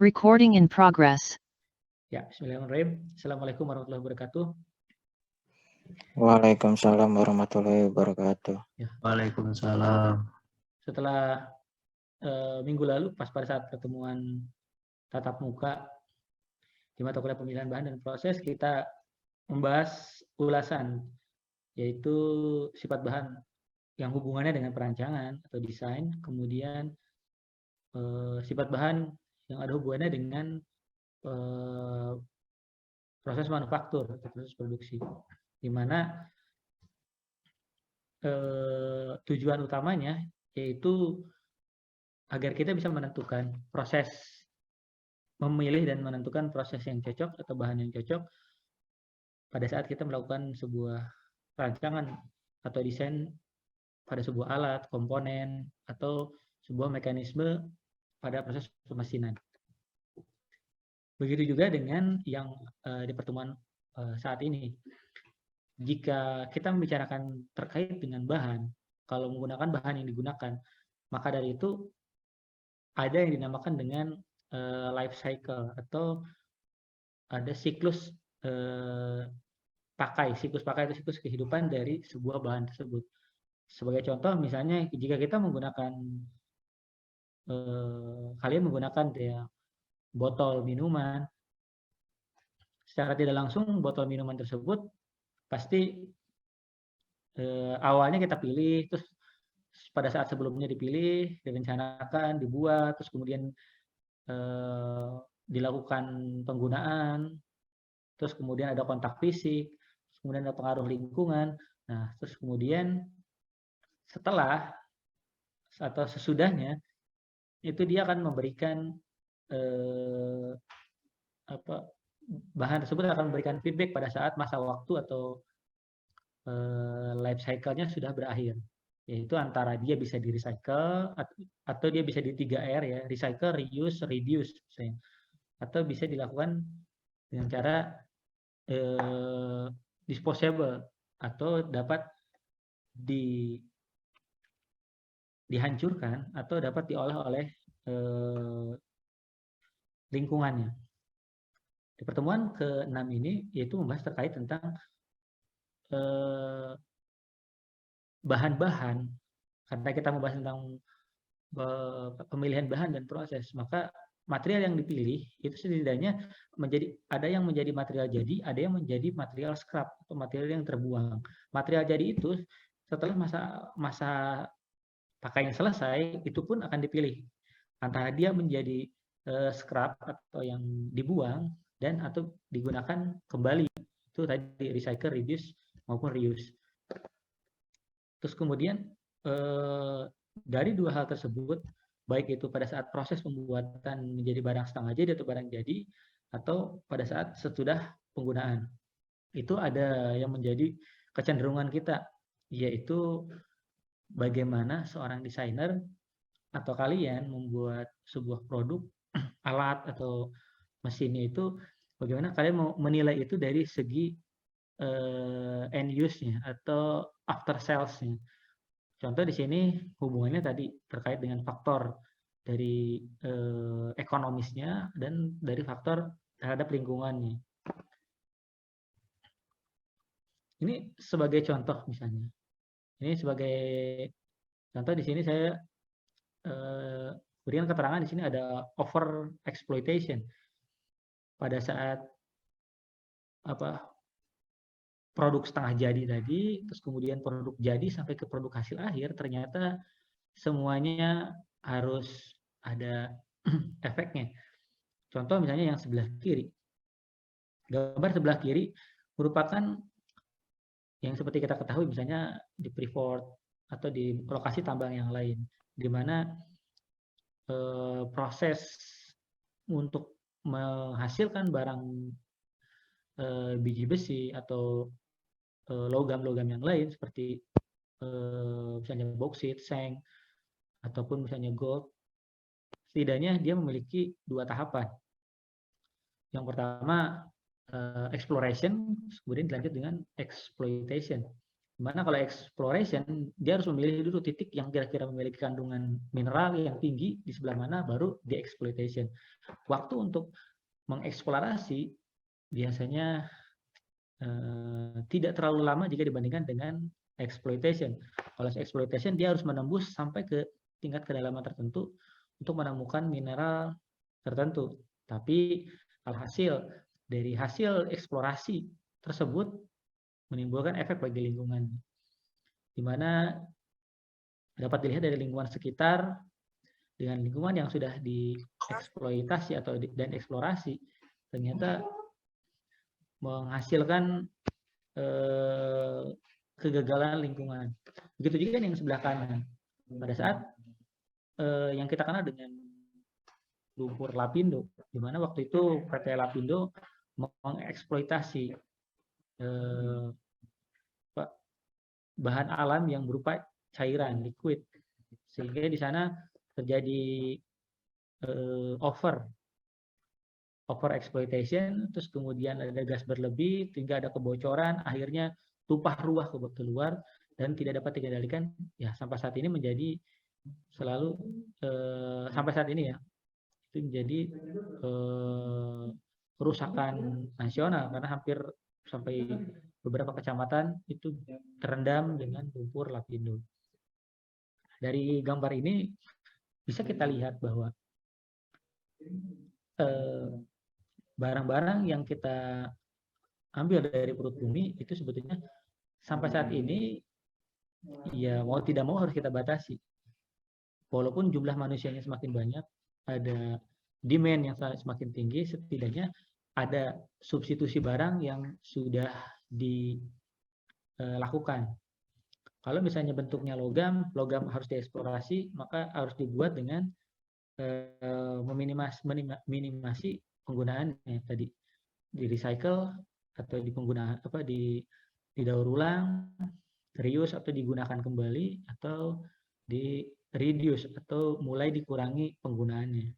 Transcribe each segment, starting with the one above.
Recording in progress. Ya, bismillahirrahmanirrahim. Assalamualaikum warahmatullahi wabarakatuh. Waalaikumsalam warahmatullahi wabarakatuh. Ya, Waalaikumsalam. setelah minggu lalu, pas pada saat pertemuan tatap muka di mata kuliah pemilihan bahan dan proses, kita membahas ulasan, yaitu sifat bahan yang hubungannya dengan perancangan atau desain, kemudian sifat bahan yang ada hubungannya dengan proses manufaktur atau proses produksi, di mana tujuan utamanya yaitu agar kita bisa menentukan proses, memilih dan menentukan proses yang cocok atau bahan yang cocok pada saat kita melakukan sebuah rancangan atau desain pada sebuah alat, komponen, atau sebuah mekanisme pada proses pemesinan. Begitu juga dengan yang di pertemuan saat ini. Jika kita membicarakan terkait dengan bahan, kalau menggunakan bahan yang digunakan, maka dari itu ada yang dinamakan dengan life cycle atau ada siklus siklus pakai atau siklus kehidupan dari sebuah bahan tersebut. Sebagai contoh, misalnya jika kita menggunakan kalian menggunakan ya, botol minuman, secara tidak langsung botol minuman tersebut pasti awalnya kita pilih, terus pada saat sebelumnya dipilih, direncanakan, dibuat, terus kemudian dilakukan penggunaan, terus kemudian ada kontak fisik, terus kemudian ada pengaruh lingkungan. Nah, terus kemudian setelah atau sesudahnya itu dia akan memberikan bahan tersebut akan memberikan feedback pada saat masa waktu atau life cycle-nya sudah berakhir, yaitu antara dia bisa di recycle atau dia bisa di 3R ya, recycle, reuse, reduce misalnya. Atau bisa dilakukan dengan cara disposable atau dapat dihancurkan atau dapat diolah oleh lingkungannya. Di pertemuan ke-6 ini yaitu membahas terkait tentang bahan-bahan. Karena kita membahas tentang pemilihan bahan dan proses, maka material yang dipilih itu setidaknya ada yang menjadi material jadi, ada yang menjadi material scrap atau material yang terbuang. Material jadi itu setelah masa pakainya selesai, itu pun akan dipilih antara dia menjadi scrap atau yang dibuang dan atau digunakan kembali, itu tadi recycle, reduce maupun reuse. Terus kemudian dari dua hal tersebut, baik itu pada saat proses pembuatan menjadi barang setengah jadi atau barang jadi, atau pada saat sesudah penggunaan, itu ada yang menjadi kecenderungan kita, yaitu bagaimana seorang desainer atau kalian membuat sebuah produk, alat atau mesinnya itu, bagaimana kalian mau menilai itu dari segi end use-nya atau after sales-nya. Contoh di sini hubungannya tadi terkait dengan faktor dari ekonomisnya dan dari faktor terhadap lingkungannya. Ini sebagai contoh misalnya. Ini sebagai contoh di sini saya berikan keterangan di sini ada over exploitation. Pada saat produk setengah jadi tadi, terus kemudian produk jadi sampai ke produk hasil akhir, ternyata semuanya harus ada efeknya. Contoh misalnya yang sebelah kiri. Gambar sebelah kiri merupakan yang seperti kita ketahui misalnya di Freeport atau di lokasi tambang yang lain, di mana proses untuk menghasilkan barang biji besi atau logam-logam yang lain seperti misalnya bauksit, seng, ataupun misalnya gold, setidaknya dia memiliki dua tahapan. Yang pertama exploration, kemudian dilanjut dengan exploitation, Dimana kalau exploration, dia harus memilih dulu titik yang kira-kira memiliki kandungan mineral yang tinggi di sebelah mana, baru di exploitation. Waktu untuk mengeksplorasi biasanya tidak terlalu lama jika dibandingkan dengan exploitation. Kalau exploitation dia harus menembus sampai ke tingkat kedalaman tertentu untuk menemukan mineral tertentu. Tapi alhasil dari hasil eksplorasi tersebut menimbulkan efek bagi lingkungan, di mana dapat dilihat dari lingkungan sekitar dengan lingkungan yang sudah dieksploitasi atau dan eksplorasi ternyata menghasilkan kegagalan lingkungan. Begitu juga yang sebelah kanan. Pada saat yang kita kenal dengan lumpur lapindo, di mana waktu itu PT Lapindo mengeksploitasi bahan alam yang berupa cairan liquid, sehingga di sana terjadi over exploitation, terus kemudian ada gas berlebih sehingga ada kebocoran, akhirnya tumpah ruah keluar dan tidak dapat dikendalikan. Ya sampai saat ini menjadi selalu sampai saat ini ya itu menjadi kerusakan nasional karena hampir sampai beberapa kecamatan itu terendam dengan lumpur lapindo. Dari gambar ini bisa kita lihat bahwa barang-barang yang kita ambil dari perut bumi itu sebetulnya sampai saat ini ya mau tidak mau harus kita batasi. Walaupun jumlah manusianya semakin banyak, ada demand yang semakin tinggi, setidaknya ada substitusi barang yang sudah dilakukan. Kalau misalnya bentuknya logam harus dieksplorasi, maka harus dibuat dengan minimasi penggunaannya tadi, di recycle atau di penggunaan didaur ulang, reuse atau digunakan kembali, atau di reduce atau mulai dikurangi penggunaannya.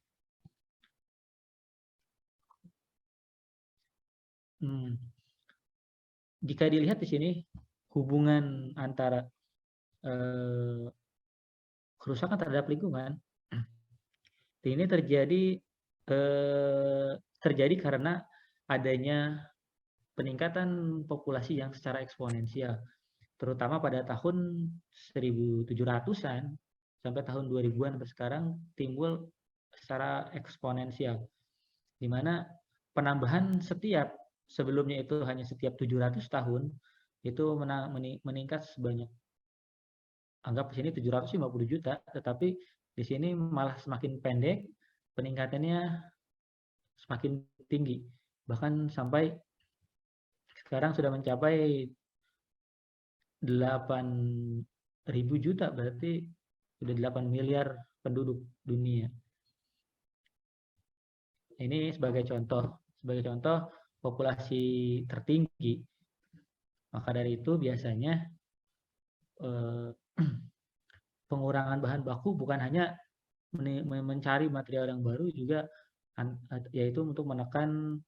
Jika dilihat di sini hubungan antara kerusakan terhadap lingkungan ini terjadi karena adanya peningkatan populasi yang secara eksponensial, terutama pada tahun 1700-an sampai tahun 2000-an sampai sekarang timbul secara eksponensial, di mana penambahan setiap sebelumnya itu hanya setiap 700 tahun itu meningkat sebanyak, anggap di sini 750 juta, tetapi di sini malah semakin pendek, peningkatannya semakin tinggi, bahkan sampai sekarang sudah mencapai 8.000 juta, berarti sudah 8 miliar penduduk dunia. Ini sebagai contoh populasi tertinggi. Maka dari itu biasanya pengurangan bahan baku bukan hanya mencari material yang baru, juga yaitu untuk menekan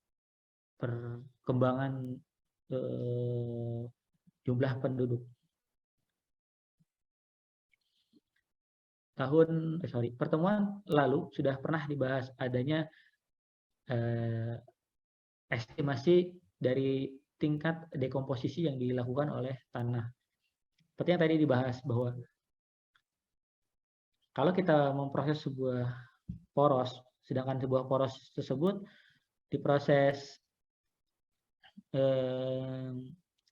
perkembangan jumlah penduduk. Pertemuan lalu sudah pernah dibahas adanya estimasi dari tingkat dekomposisi yang dilakukan oleh tanah. Seperti yang tadi dibahas, bahwa kalau kita memproses sebuah poros, sedangkan sebuah poros tersebut diproses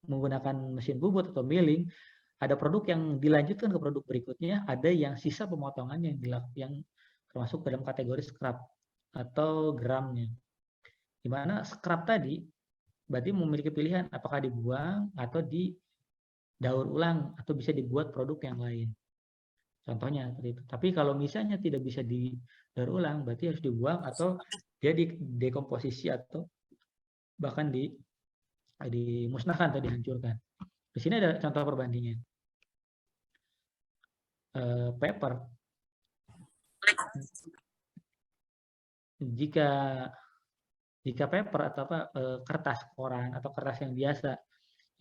menggunakan mesin bubut atau milling, ada produk yang dilanjutkan ke produk berikutnya, ada yang sisa pemotongan yang termasuk dalam kategori scrap atau gramnya. Di mana scrap tadi berarti memiliki pilihan apakah dibuang atau didaur ulang atau bisa dibuat produk yang lain. Contohnya seperti itu. Tapi kalau misalnya tidak bisa didaur ulang, berarti harus dibuang atau dia didekomposisi atau bahkan dimusnahkan atau dihancurkan. Di sini ada contoh perbandingan. Paper. Jika paper atau kertas koran atau kertas yang biasa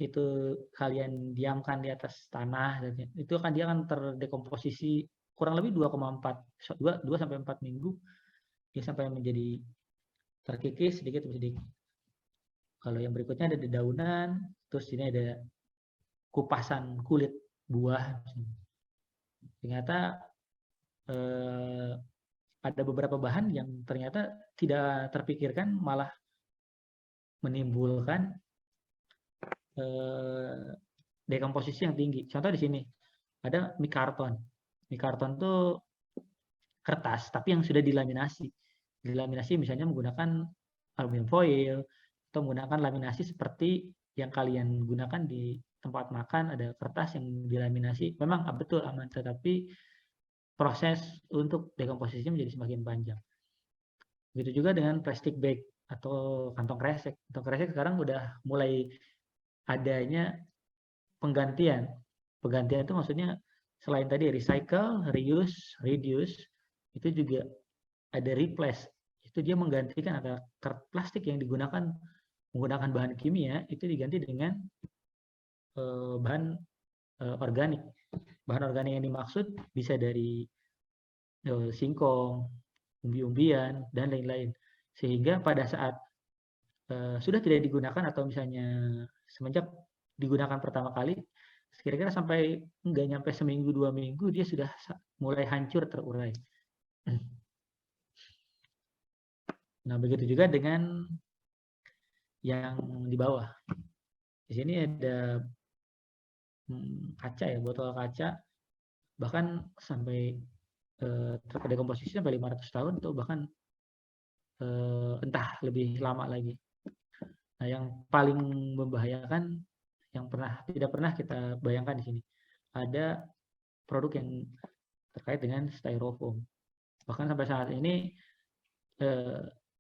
itu kalian diamkan di atas tanah, itu akan dia akan terdekomposisi kurang lebih 2 sampai 4 minggu, dia sampai menjadi terkikis sedikit demi sedikit. Kalau yang berikutnya ada dedaunan, terus ini ada kupasan kulit buah. Ternyata ada beberapa bahan yang ternyata tidak terpikirkan malah menimbulkan dekomposisi yang tinggi. Contoh di sini ada mie karton. Mie karton itu kertas, tapi yang sudah dilaminasi. Dilaminasi misalnya menggunakan aluminium foil atau menggunakan laminasi seperti yang kalian gunakan di tempat makan, ada kertas yang dilaminasi. Memang betul aman, tetapi proses untuk dekomposisinya menjadi semakin panjang. Begitu juga dengan plastic bag atau kantong kresek. Kantong kresek sekarang udah mulai adanya penggantian. Penggantian itu maksudnya selain tadi recycle, reuse, reduce, itu juga ada replace. Itu dia menggantikan antara plastik yang digunakan menggunakan bahan kimia itu diganti dengan bahan organik. Bahan organik yang dimaksud bisa dari singkong, umbi-umbian, dan lain-lain. Sehingga pada saat sudah tidak digunakan atau misalnya semenjak digunakan pertama kali, kira-kira sampai nggak nyampe seminggu 2 minggu dia sudah mulai hancur terurai. Nah, begitu juga dengan yang di bawah. Di sini ada kaca ya, botol kaca, bahkan sampai terdekomposisi sampai 500 tahun atau bahkan entah lebih lama lagi. Nah, yang paling membahayakan yang tidak pernah kita bayangkan di sini ada produk yang terkait dengan styrofoam. Bahkan sampai saat ini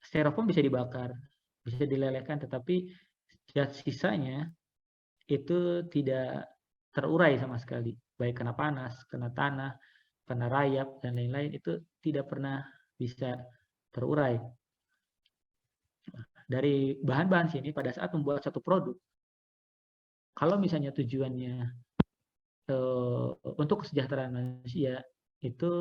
styrofoam bisa dibakar, bisa dilelehkan, tetapi zat sisanya itu tidak terurai sama sekali, baik kena panas, kena tanah, kena rayap dan lain-lain, itu tidak pernah bisa terurai. Dari bahan-bahan sini pada saat membuat satu produk, kalau misalnya tujuannya untuk kesejahteraan manusia, itu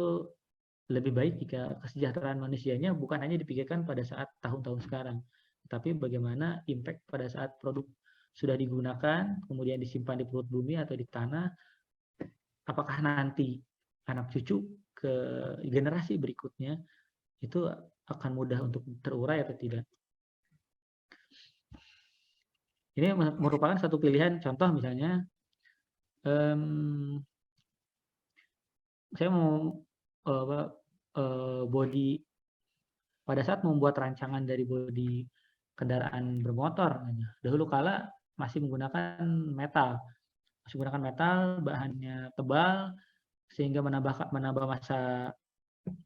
lebih baik jika kesejahteraan manusianya bukan hanya dipikirkan pada saat tahun-tahun sekarang, tapi bagaimana impact pada saat produk sudah digunakan, kemudian disimpan di perut bumi atau di tanah, apakah nanti anak cucu ke generasi berikutnya itu akan mudah untuk terurai atau tidak. Ini merupakan satu pilihan, contoh misalnya, saya mau body, pada saat membuat rancangan dari body kendaraan bermotor, dahulu kala masih menggunakan metal, bahannya tebal, sehingga menambah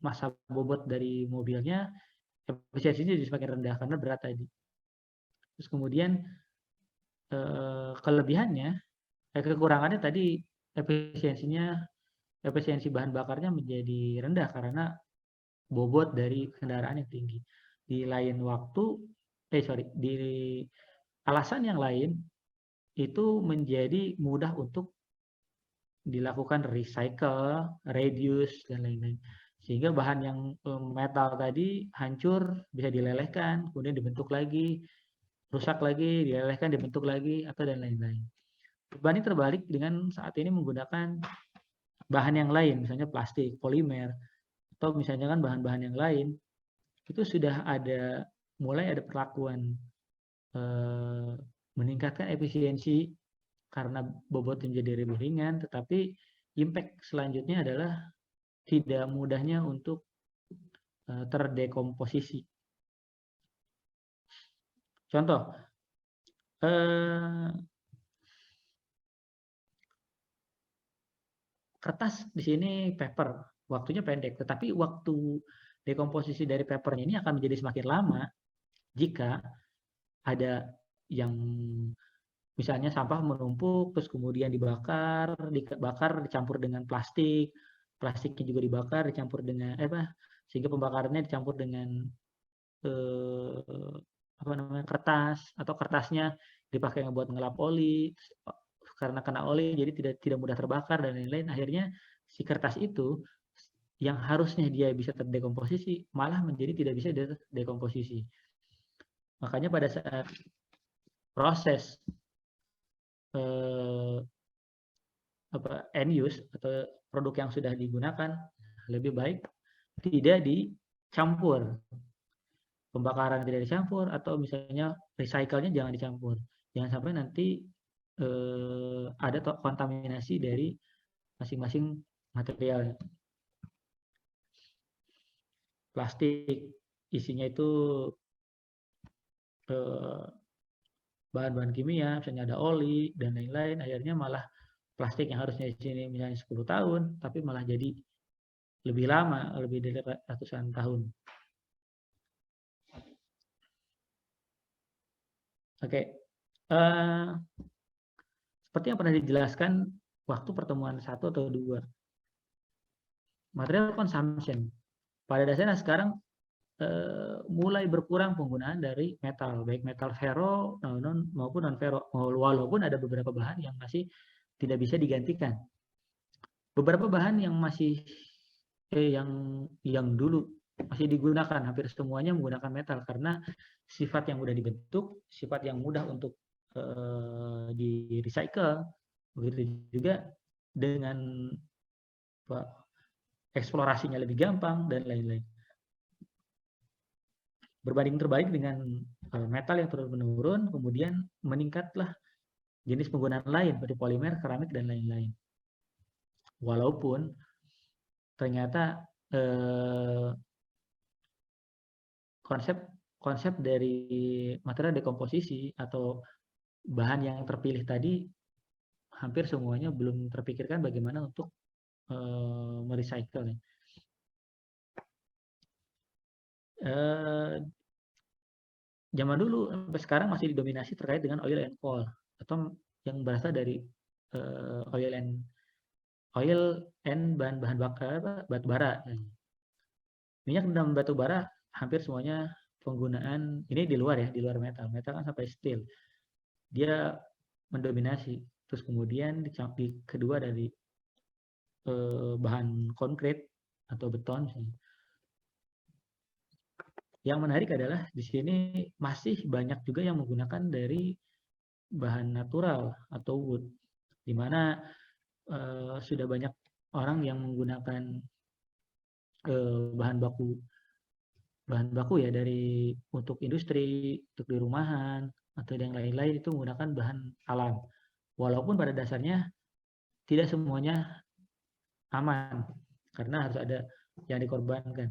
masa bobot dari mobilnya, efisiensinya jadi semakin rendah karena berat tadi. Terus kemudian kekurangannya tadi efisiensi bahan bakarnya menjadi rendah karena bobot dari kendaraan yang tinggi. Di alasan yang lain itu menjadi mudah untuk dilakukan recycle, reduce dan lain-lain. Sehingga bahan yang metal tadi hancur, bisa dilelehkan, kemudian dibentuk lagi, rusak lagi, dilelehkan, dibentuk lagi, atau dan lain-lain. Berbanding terbalik dengan saat ini menggunakan bahan yang lain, misalnya plastik, polimer, atau misalnya kan bahan-bahan yang lain, itu sudah mulai ada perlakuan meningkatkan efisiensi karena bobotnya menjadi lebih ringan, tetapi impact selanjutnya adalah tidak mudahnya untuk terdekomposisi. Contoh, kertas di sini paper, waktunya pendek, tetapi waktu dekomposisi dari papernya ini akan menjadi semakin lama jika ada yang misalnya sampah menumpuk, terus kemudian dibakar, dicampur dengan plastiknya juga dibakar, dicampur dengan sehingga pembakarannya dicampur dengan kertas, atau kertasnya dipakai buat ngelap oli, karena kena oli jadi tidak mudah terbakar dan lain-lain. Akhirnya si kertas itu yang harusnya dia bisa terdekomposisi malah menjadi tidak bisa terdekomposisi. Makanya pada saat proses end use atau produk yang sudah digunakan, lebih baik tidak dicampur. Pembakaran tidak dicampur, atau misalnya recycle-nya jangan dicampur. Jangan sampai nanti ada kontaminasi dari masing-masing materialnya. Plastik isinya itu bahan-bahan kimia, misalnya ada oli dan lain-lain, akhirnya malah plastik yang harusnya di sini misalnya 10 tahun, tapi malah jadi lebih lama, lebih dari ratusan tahun. Oke, seperti yang pernah dijelaskan waktu pertemuan 1 atau 2, material consumption pada dasarnya sekarang mulai berkurang penggunaan dari metal, baik metal ferro maupun non ferro, walaupun ada beberapa bahan yang masih tidak bisa digantikan. Beberapa bahan yang masih yang dulu masih digunakan, hampir semuanya menggunakan metal karena sifat yang mudah dibentuk, sifat yang mudah untuk di recycle, begitu juga dengan eksplorasinya lebih gampang dan lain-lain. Berbanding terbalik dengan metal yang terus menurun, kemudian meningkatlah jenis penggunaan lain seperti polimer, keramik dan lain-lain. Walaupun ternyata konsep dari material dekomposisi atau bahan yang terpilih tadi hampir semuanya belum terpikirkan bagaimana untuk merecycle. Zaman dulu sampai sekarang masih didominasi terkait dengan oil and coal atau yang berasal dari oil and bahan-bahan bakar batu bara. Minyak dan batu bara hampir semuanya penggunaan ini di luar metal. Metal kan sampai steel. Dia mendominasi. Terus kemudian di kedua dari bahan konkret atau beton. Yang menarik adalah di sini masih banyak juga yang menggunakan dari bahan natural atau wood, di mana sudah banyak orang yang menggunakan bahan baku ya dari untuk industri, untuk di rumahan atau yang lain-lain itu menggunakan bahan alam. Walaupun pada dasarnya tidak semuanya aman karena harus ada yang dikorbankan.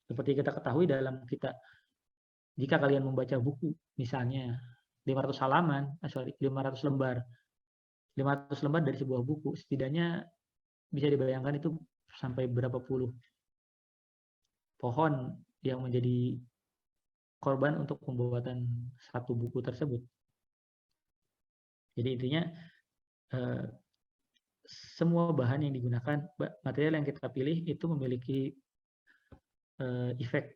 Seperti kita ketahui jika kalian membaca buku misalnya 500 halaman, 500 lembar. 500 lembar dari sebuah buku setidaknya bisa dibayangkan itu sampai berapa puluh pohon yang menjadi korban untuk pembuatan satu buku tersebut. Jadi intinya semua bahan yang digunakan, material yang kita pilih itu memiliki efek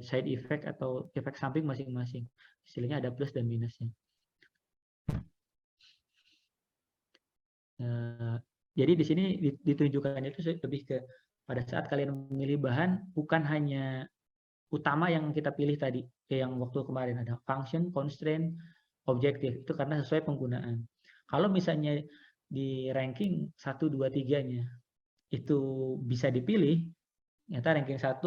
side effect atau efek samping masing-masing. Istilahnya ada plus dan minusnya. Jadi di sini ditunjukkan itu lebih ke pada saat kalian memilih bahan bukan hanya utama yang kita pilih tadi, yang waktu kemarin ada function, constraint, objektif, itu karena sesuai penggunaan. Kalau misalnya di ranking 1, 2, 3-nya itu bisa dipilih, ternyata ranking 1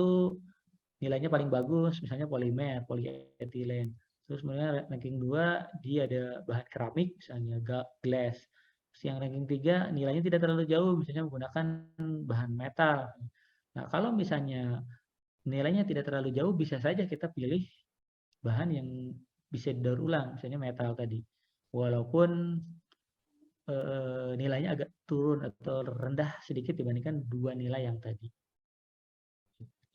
nilainya paling bagus, misalnya polimer, polyethylene. Terus kemudian ranking 2 dia ada bahan keramik, misalnya glass. Terus yang ranking 3 nilainya tidak terlalu jauh, misalnya menggunakan bahan metal. Nah, kalau misalnya nilainya tidak terlalu jauh, bisa saja kita pilih bahan yang bisa didaur ulang, misalnya metal tadi. Walaupun nilainya agak turun atau rendah sedikit dibandingkan dua nilai yang tadi.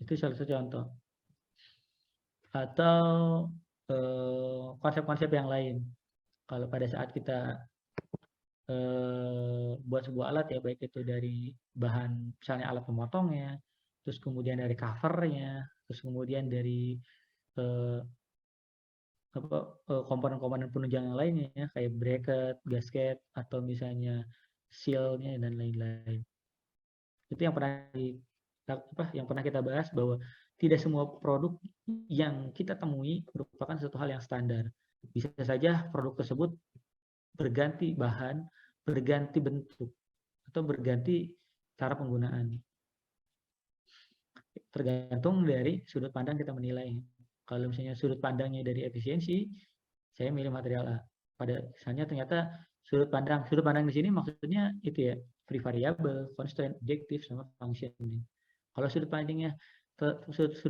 Itu salah satu contoh. Atau konsep-konsep yang lain. Kalau pada saat kita buat sebuah alat ya, baik itu dari bahan misalnya alat pemotongnya, terus kemudian dari covernya, terus kemudian dari komponen-komponen penunjang yang lainnya ya, kayak bracket, gasket, atau misalnya seal-nya dan lain-lain. Itu yang pernah kita bahas bahwa tidak semua produk yang kita temui merupakan satu hal yang standar. Bisa saja produk tersebut berganti bahan, berganti bentuk, atau berganti cara penggunaan. Tergantung dari sudut pandang kita menilai. Kalau misalnya sudut pandangnya dari efisiensi, saya milih material A. Pada misalnya ternyata sudut pandang di sini maksudnya itu ya, free variable, constraint, objektif, sama function. Kalau sudut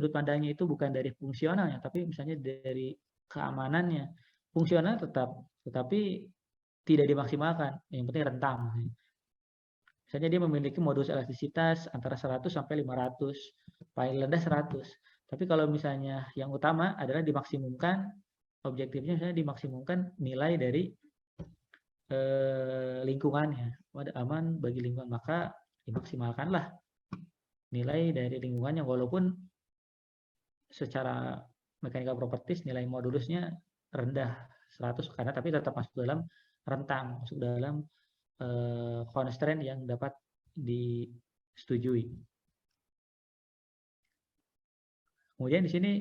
pandangnya itu bukan dari fungsionalnya, tapi misalnya dari keamanannya. Fungsional tetap, tetapi tidak dimaksimalkan. Yang penting rentang. Misalnya dia memiliki modulus elastisitas antara 100 sampai 500, paling rendah 100. Tapi kalau misalnya yang utama adalah dimaksimumkan, objektifnya misalnya dimaksimumkan nilai dari lingkungannya, aman bagi lingkungan, maka dimaksimalkanlah nilai dari lingkungannya, walaupun secara mechanical properties nilai modulusnya rendah 100 karena tapi tetap masuk dalam rentang, masuk dalam constraint yang dapat disetujui. Kemudian di sini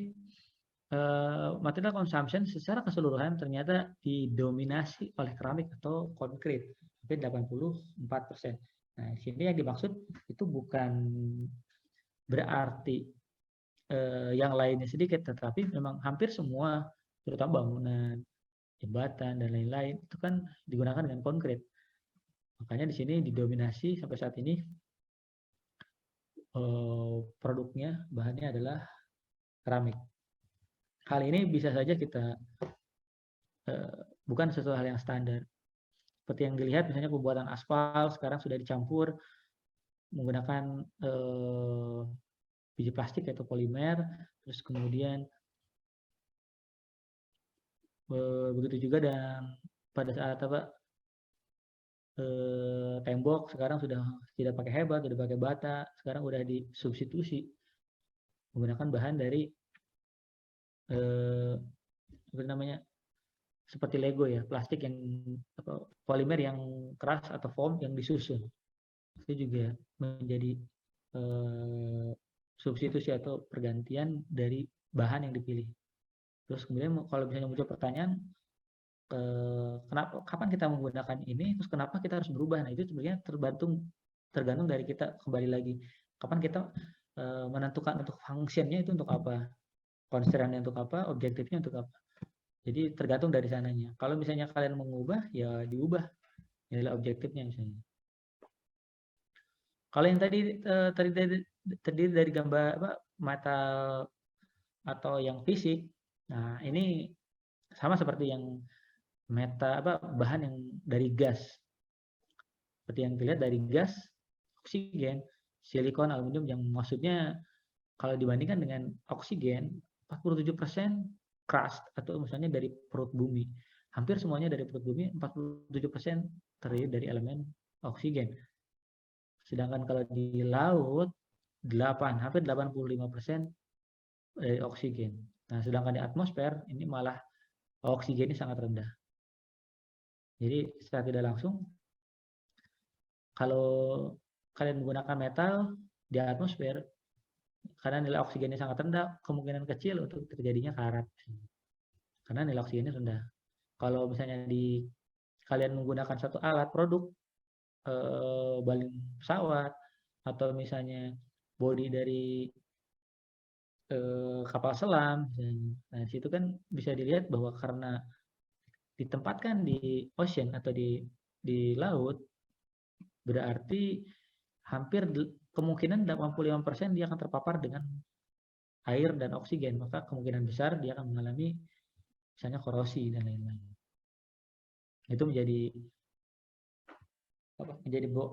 material consumption secara keseluruhan ternyata didominasi oleh keramik atau konkrit, sampai 84%. Nah, di sini yang dimaksud itu bukan berarti yang lainnya sedikit, tetapi memang hampir semua, terutama bangunan, jembatan, dan lain-lain, itu kan digunakan dengan konkrit. Makanya di sini didominasi sampai saat ini produknya, bahannya adalah keramik. Hal ini bisa saja kita bukan sesuatu hal yang standar. Seperti yang dilihat misalnya pembuatan aspal sekarang sudah dicampur menggunakan biji plastik atau polimer, terus kemudian begitu juga dan pada saat tembok sekarang sudah tidak pakai hebat, sudah pakai bata, sekarang udah disubstitusi menggunakan bahan dari apa namanya, seperti Lego ya, plastik yang polimer yang keras atau foam yang disusun. Itu juga menjadi substitusi atau pergantian dari bahan yang dipilih. Terus kemudian kalau misalnya muncul pertanyaan, kapan kita menggunakan ini, terus kenapa kita harus berubah? Nah, itu sebenarnya tergantung dari kita, kembali lagi. Kapan kita menentukan untuk fungsinya itu untuk apa, constraint-nya untuk apa, objektifnya untuk apa. Jadi tergantung dari sananya. Kalau misalnya kalian mengubah, ya diubah nilai objektifnya misalnya. Kalau yang terdiri dari gambar metal atau yang fisik, nah ini sama seperti yang bahan yang dari gas. Seperti yang dilihat dari gas, oksigen, silikon, aluminium, yang maksudnya kalau dibandingkan dengan oksigen 47% crust atau misalnya dari perut bumi. Hampir semuanya dari perut bumi, 47% terdiri dari elemen oksigen. Sedangkan kalau di laut, hampir 85% dari oksigen. Nah, sedangkan di atmosfer, ini malah oksigennya sangat rendah. Jadi, secara tidak langsung, kalau kalian menggunakan metal di atmosfer, karena nilai oksigennya sangat rendah, kemungkinan kecil untuk terjadinya karat. Karena nilai oksigennya rendah. Kalau misalnya kalian menggunakan satu alat produk, baling pesawat, atau misalnya bodi dari kapal selam, nah situ kan bisa dilihat bahwa karena ditempatkan di ocean atau di laut, berarti hampir kemungkinan 85% dia akan terpapar dengan air dan oksigen, maka kemungkinan besar dia akan mengalami misalnya korosi dan lain-lain. Itu menjadi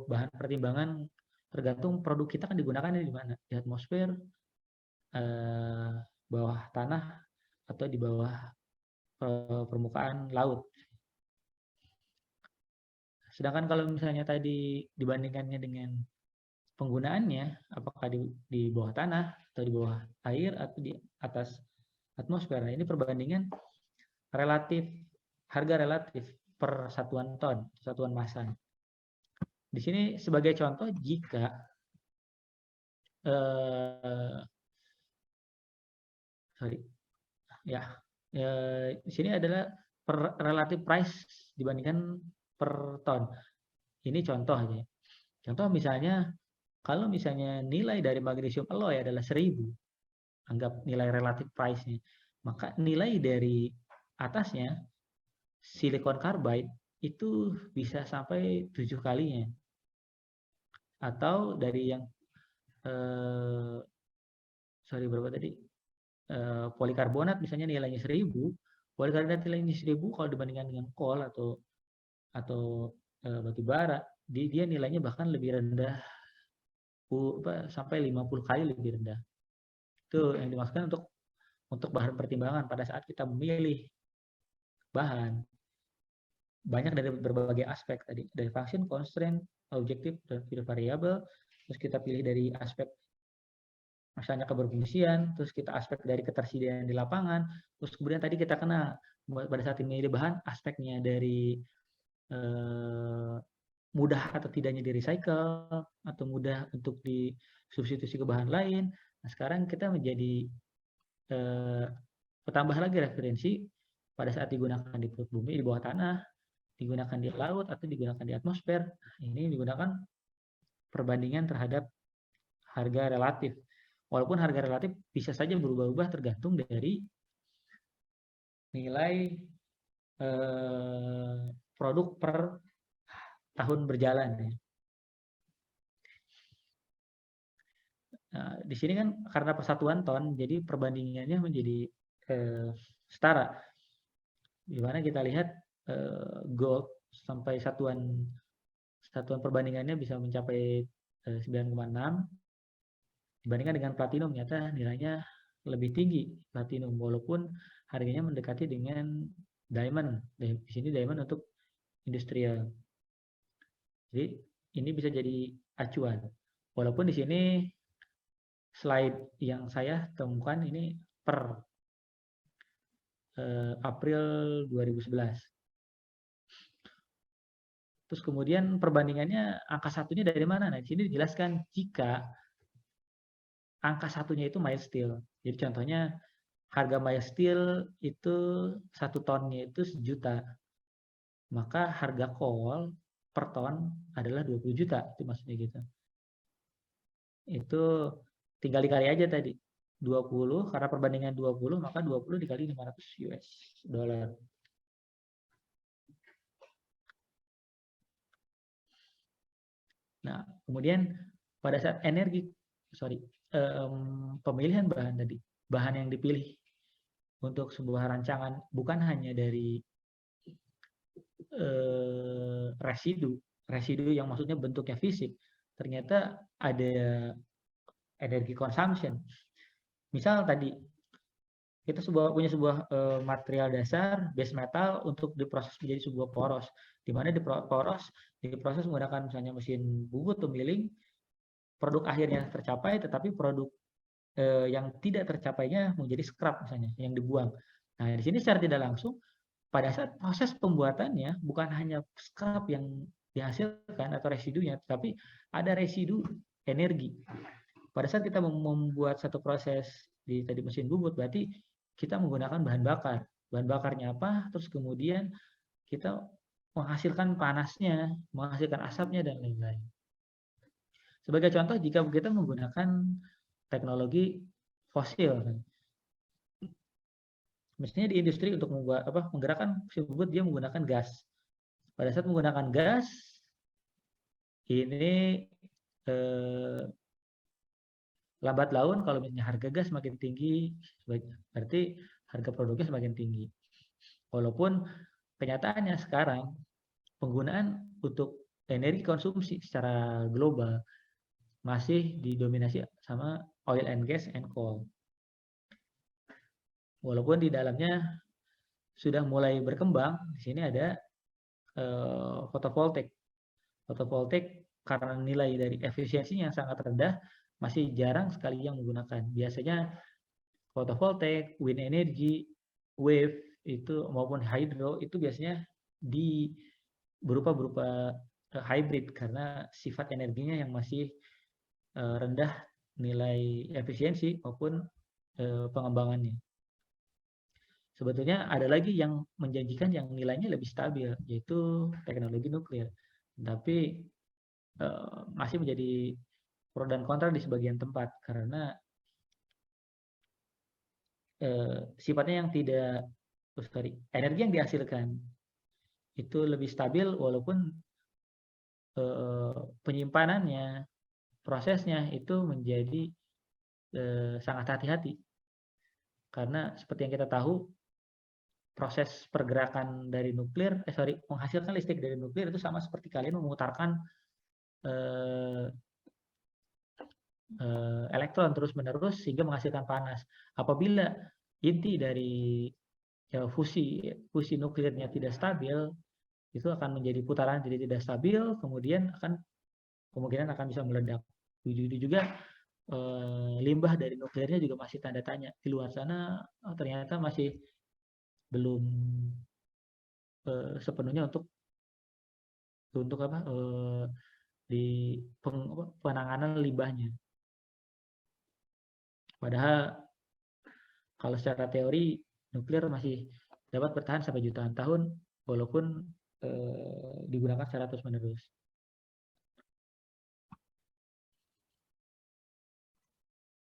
bahan pertimbangan, tergantung produk kita kan digunakan di mana, di atmosfer, bawah tanah, atau di bawah permukaan laut. Sedangkan kalau misalnya tadi dibandingkannya dengan penggunaannya, apakah di bawah tanah atau di bawah air atau di atas atmosfer, nah ini perbandingan harga relatif per satuan ton, satuan massa. Di sini sebagai contoh, jika di sini adalah per relative price dibandingkan per ton. Ini contoh aja. Contoh misalnya, kalau misalnya nilai dari magnesium alloy adalah 1000, anggap nilai relative price-nya, maka nilai dari atasnya silikon carbide itu bisa sampai 7 kalinya. Atau dari yang berapa tadi? Polikarbonat misalnya nilainya 1000, polikarbonat nilainya 1000 kalau dibandingkan dengan kol atau batu bara, dia nilainya bahkan lebih rendah, sampai 50 kali lebih rendah. Itu yang dimaksudkan untuk bahan pertimbangan pada saat kita memilih bahan. Banyak dari berbagai aspek tadi, dari function, constraint, objektif, dan variabel. Terus kita pilih dari aspek misalnya keberfungsian, terus kita aspek dari ketersediaan di lapangan, terus kemudian tadi kita kenal pada saat memilih bahan, aspeknya dari mudah atau tidaknya di recycle, atau mudah untuk disubstitusi ke bahan lain. Nah, sekarang kita menjadi bertambah lagi referensi pada saat digunakan di perut bumi, di bawah tanah, digunakan di laut, atau digunakan di atmosfer. Ini digunakan perbandingan terhadap harga relatif. Walaupun harga relatif bisa saja berubah-ubah tergantung dari nilai produk per tahun berjalan. Nah, di sini kan karena persatuan ton, jadi perbandingannya menjadi setara. Di mana kita lihat gold sampai satuan perbandingannya bisa mencapai 9,6. Dibandingkan dengan platinum, ternyata nilainya lebih tinggi platinum, walaupun harganya mendekati dengan diamond. Di sini diamond untuk industrial. Jadi ini bisa jadi acuan. Walaupun di sini slide yang saya temukan ini per April 2011. Terus kemudian perbandingannya angka satunya dari mana? Nah, di sini dijelaskan jika angka satunya itu mild steel. Jadi contohnya harga mild steel itu 1 tonnya itu 1 juta. Maka harga kol per ton adalah 20 juta. Itu maksudnya gitu. Itu tinggal dikali aja tadi. 20, karena perbandingan 20, maka 20 dikali 500 US dollar. Nah, kemudian pada saat pemilihan bahan tadi, bahan yang dipilih untuk sebuah rancangan bukan hanya dari residu yang maksudnya bentuknya fisik, ternyata ada energi consumption. Misal tadi kita punya sebuah material dasar base metal untuk diproses menjadi sebuah poros, di mana diproses menggunakan misalnya mesin bubut atau milling, produk akhirnya tercapai, tetapi produk yang tidak tercapainya menjadi scrap misalnya, yang dibuang. Nah, di sini secara tidak langsung pada saat proses pembuatannya bukan hanya scrap yang dihasilkan atau residunya, tapi ada residu energi. Pada saat kita membuat satu proses di tadi mesin bubut, berarti kita menggunakan bahan bakar. Bahan bakarnya apa? Terus kemudian kita menghasilkan panasnya, menghasilkan asapnya, dan lain-lain. Sebagai contoh, jika kita menggunakan teknologi fosil, mestinya di industri untuk menggerakkan mesin bubut dia menggunakan gas. Pada saat menggunakan gas, ini lambat laun kalau misalnya harga gas semakin tinggi, berarti harga produknya semakin tinggi. Walaupun kenyataannya sekarang penggunaan untuk energi konsumsi secara global masih didominasi sama oil and gas and coal. Walaupun di dalamnya sudah mulai berkembang, di sini ada fotovoltaik. Fotovoltaik karena nilai dari efisiensinya yang sangat rendah, masih jarang sekali yang menggunakan. Biasanya fotovoltaik, wind energy, wave, itu maupun hydro itu biasanya berupa hybrid karena sifat energinya yang masih rendah nilai efisiensi maupun pengembangannya. Sebetulnya ada lagi yang menjanjikan yang nilainya lebih stabil, yaitu teknologi nuklir. Tapi masih menjadi pro dan kontra di sebagian tempat karena sifatnya yang tidak, energi yang dihasilkan itu lebih stabil walaupun penyimpanannya, prosesnya itu menjadi sangat hati-hati. Karena seperti yang kita tahu, proses pergerakan dari nuklir, menghasilkan listrik dari nuklir itu sama seperti kalian memutarkan elektron terus-menerus sehingga menghasilkan panas. Apabila inti dari fusi nuklirnya tidak stabil, itu akan menjadi putaran jadi tidak stabil, kemudian kemungkinan akan bisa meledak. Begitu juga limbah dari nuklirnya juga masih tanda tanya. Di luar sana ternyata masih belum sepenuhnya untuk di penanganan limbahnya. Padahal kalau secara teori nuklir masih dapat bertahan sampai jutaan tahun walaupun digunakan secara terus-menerus.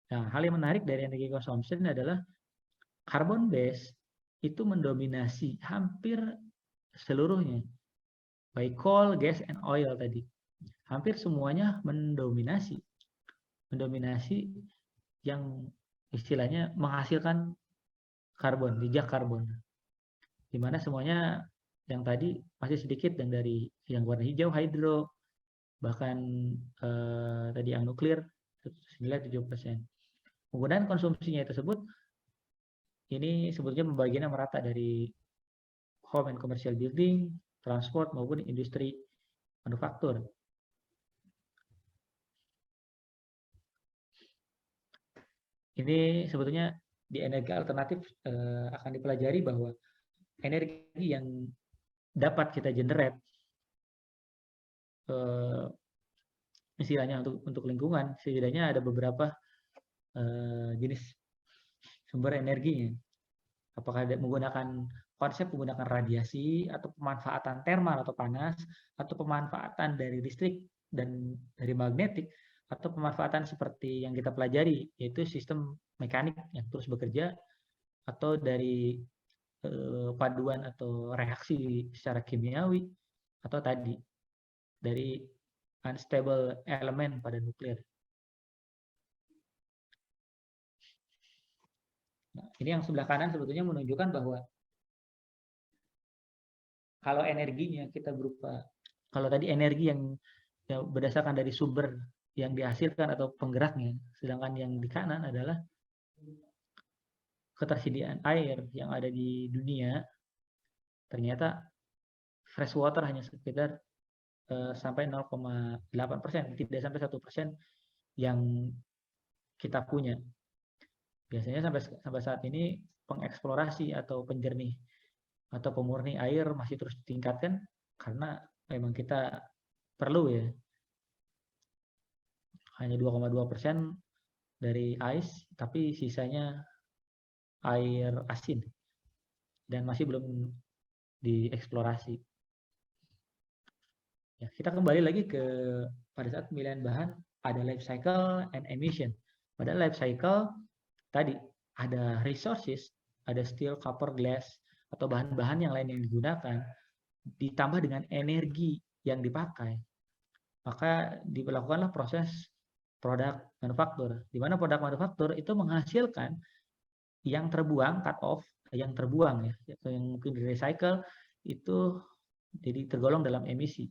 Nah, hal yang menarik dari energy consumption adalah carbon base itu mendominasi hampir seluruhnya. Baik coal, gas, and oil tadi. Hampir semuanya mendominasi yang istilahnya menghasilkan karbon, jejak karbon. Di mana semuanya yang tadi masih sedikit yang warna hijau hydro, bahkan tadi yang nuklir senilai 7%. Penggunaan konsumsinya tersebut ini sebetulnya pembagiannya merata dari home and commercial building, transport maupun industri manufaktur. Ini sebetulnya di energi alternatif akan dipelajari bahwa energi yang dapat kita generate istilahnya untuk lingkungan, setidaknya ada beberapa jenis sumber energinya. Apakah menggunakan konsep menggunakan radiasi atau pemanfaatan termal atau panas atau pemanfaatan dari listrik dan dari magnetik atau pemanfaatan seperti yang kita pelajari yaitu sistem mekanik yang terus bekerja atau dari paduan atau reaksi secara kimiawi atau tadi dari unstable elemen pada nuklir. Nah, ini yang sebelah kanan sebetulnya menunjukkan bahwa kalau energinya kita kalau tadi energi yang berdasarkan dari sumber yang dihasilkan atau penggeraknya, sedangkan yang di kanan adalah ketersediaan air yang ada di dunia, ternyata fresh water hanya sekitar sampai 0,8%, tidak sampai 1% yang kita punya. Biasanya sampai saat ini pengeksplorasi atau penjernih atau pemurni air masih terus ditingkatkan karena memang kita perlu ya. Hanya 2,2% dari ais, tapi sisanya air asin dan masih belum dieksplorasi. Ya, kita kembali lagi pada saat pemilihan bahan ada life cycle and emission. Pada life cycle tadi ada resources, ada steel, copper, glass atau bahan-bahan yang lain yang digunakan ditambah dengan energi yang dipakai. Maka dilakukanlah proses produk manufaktur, di mana produk manufaktur itu menghasilkan yang terbuang, cut off, yang terbuang ya, yang mungkin di recycle itu jadi tergolong dalam emisi.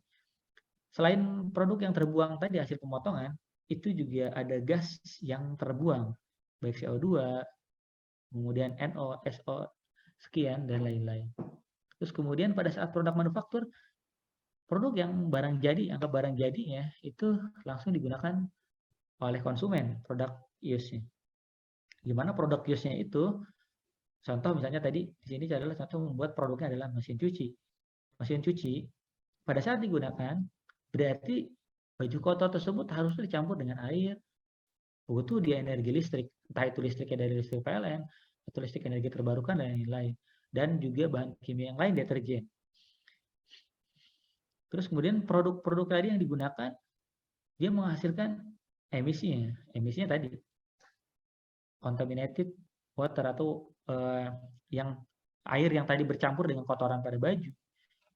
Selain produk yang terbuang tadi hasil pemotongan, itu juga ada gas yang terbuang, baik CO2, kemudian NO, SO, sekian, dan lain-lain. Terus kemudian pada saat produk manufaktur, produk yang barang jadi, anggap barang jadinya, itu langsung digunakan oleh konsumen, produk use-nya. Gimana produk use-nya itu Contoh misalnya tadi di sini adalah contoh membuat produknya adalah mesin cuci. Mesin cuci pada saat digunakan berarti baju kotor tersebut harus dicampur dengan air, butuh dia energi listrik, entah itu listriknya dari listrik PLN atau listrik energi terbarukan dan lain-lain, dan juga bahan kimia yang lain, deterjen. Terus kemudian produk-produk tadi yang digunakan dia menghasilkan emisinya tadi contaminated water atau yang air yang tadi bercampur dengan kotoran pada baju,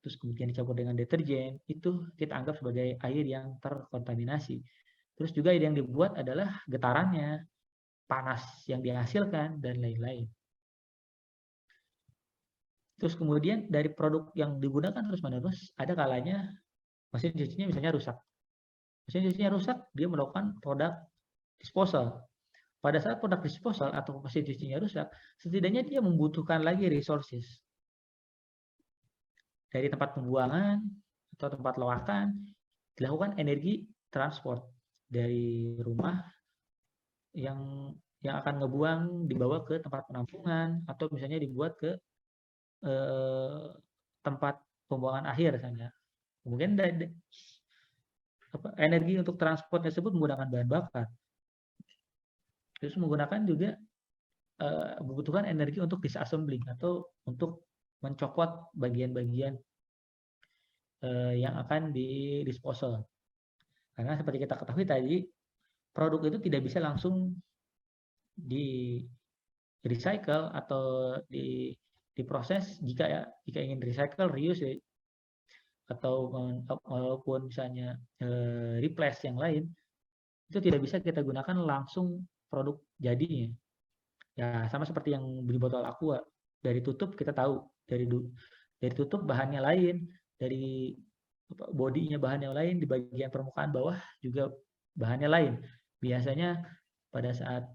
terus kemudian dicampur dengan deterjen, itu kita anggap sebagai air yang terkontaminasi. Terus juga yang dibuat adalah getarannya, panas yang dihasilkan, dan lain-lain. Terus kemudian dari produk yang digunakan terus-menerus, ada kalanya mesin cucinya misalnya rusak. Mesin cucinya rusak, dia melakukan produk disposal. Pada saat produk disposal atau mesin cucinya rusak, setidaknya dia membutuhkan lagi resources. Dari tempat pembuangan atau tempat loakan, dilakukan energi transport dari rumah yang akan ngebuang dibawa ke tempat penampungan atau misalnya dibuat ke tempat pembuangan akhir misalnya. Kemudian energi untuk transport tersebut menggunakan bahan bakar. Terus menggunakan juga membutuhkan energi untuk disassembling atau untuk mencopot bagian-bagian yang akan di-disposal. Karena seperti kita ketahui tadi, produk itu tidak bisa langsung di recycle atau diproses jika ingin recycle, reuse ya, atau maupun misalnya replace yang lain, itu tidak bisa kita gunakan langsung produk jadinya. Ya sama seperti yang beli botol aqua, dari tutup kita tahu dari tutup bahannya lain, dari bodinya bahannya lain, di bagian permukaan bawah juga bahannya lain. Biasanya pada saat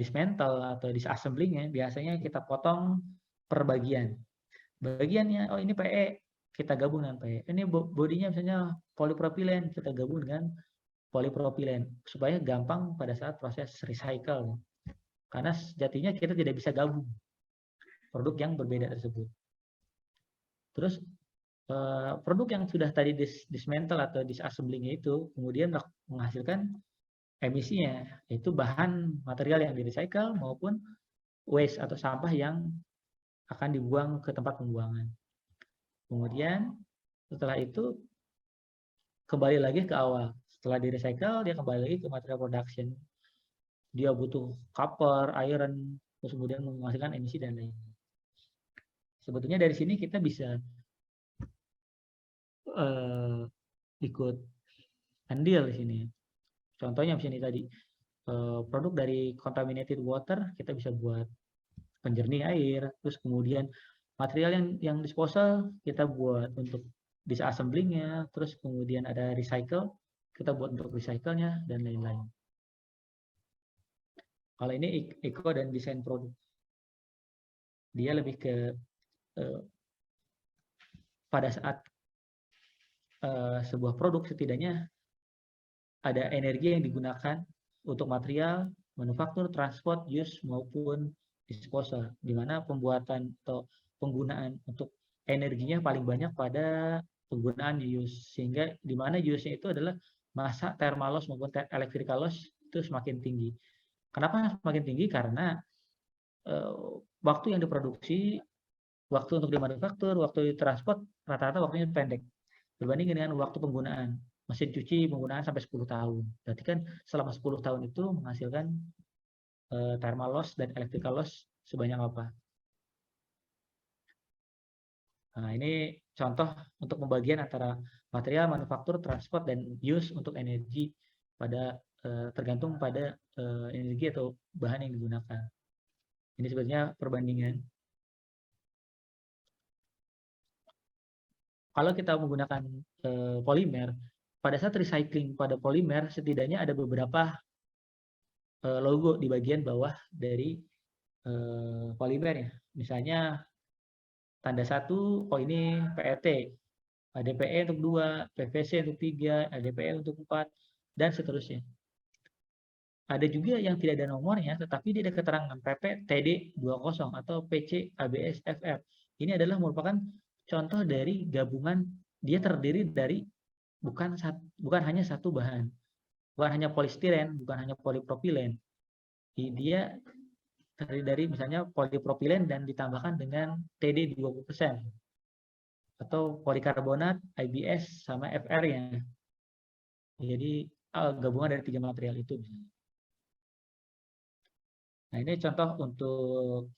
dismantle atau disassemblingnya, biasanya kita potong per bagian. Bagiannya, oh ini PE, kita gabung dengan PE. Ini bodinya misalnya polipropilen, kita gabung dengan polipropilen supaya gampang pada saat proses recycle. Karena sejatinya kita tidak bisa gabung produk yang berbeda tersebut. Terus produk yang sudah tadi dismantle atau disassembling itu kemudian menghasilkan emisinya, yaitu bahan material yang di-recycle maupun waste atau sampah yang akan dibuang ke tempat pembuangan. Kemudian setelah itu kembali lagi ke awal. Setelah di-recycle, dia kembali lagi ke material production. Dia butuh copper, iron, terus kemudian menghasilkan emisi dan lain-lain. Sebetulnya dari sini kita bisa ikut andil di sini. Contohnya di sini tadi, produk dari contaminated water kita bisa buat penjernih air, terus kemudian material yang disposal kita buat untuk disassemblingnya, terus kemudian ada recycle, kita buat untuk recycle-nya, dan lain-lain. Kalau ini eco dan desain produk. Dia lebih ke pada saat sebuah produk setidaknya ada energi yang digunakan untuk material, manufaktur, transport, use, maupun disposal, di mana pembuatan atau penggunaan untuk energinya paling banyak pada penggunaan use, sehingga di mana use-nya itu adalah massa thermal loss maupun electrical loss itu semakin tinggi. Kenapa semakin tinggi? Karena waktu yang diproduksi, waktu untuk dimanufaktur, waktu ditransport, rata-rata waktunya pendek berbanding dengan waktu penggunaan. Mesin cuci penggunaan sampai 10 tahun. Berarti kan selama 10 tahun itu menghasilkan thermal loss dan electrical loss sebanyak apa? Nah, ini contoh untuk pembagian antara material, manufaktur, transport, dan use untuk energi pada tergantung pada energi atau bahan yang digunakan. Ini sebenarnya perbandingan. Kalau kita menggunakan polimer, pada saat recycling pada polimer, setidaknya ada beberapa logo di bagian bawah dari polimernya. Misalnya tanda 1, oh ini PET, ADPE untuk 2, PVC untuk 3, ADPE untuk 4, dan seterusnya. Ada juga yang tidak ada nomornya, tetapi dia ada keterangan PP TD20 atau PC ABS FF. Ini adalah merupakan contoh dari gabungan, dia terdiri dari bukan hanya satu bahan, bukan hanya polistiren, bukan hanya polipropilen. Dia terdiri dari misalnya polipropilen dan ditambahkan dengan TD 20% atau polikarbonat, IBS sama FR-nya. Jadi gabungan dari 3 material itu. Nah, ini contoh untuk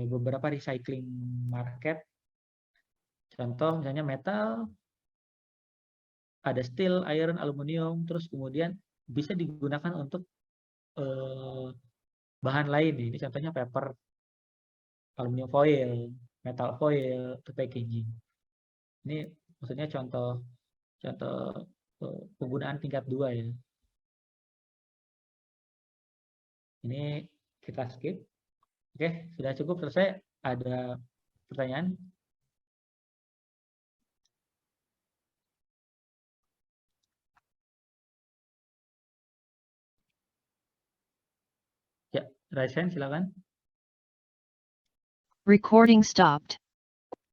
beberapa recycling market. Contoh misalnya metal, ada steel, iron, aluminium, terus kemudian bisa digunakan untuk bahan lain. Ini contohnya paper, aluminium foil, metal foil, untuk packaging. Ini maksudnya contoh penggunaan tingkat 2 ya. Ini kita skip. Oke, sudah cukup selesai. Ada pertanyaan? Ya, raise hand silakan. Recording stopped.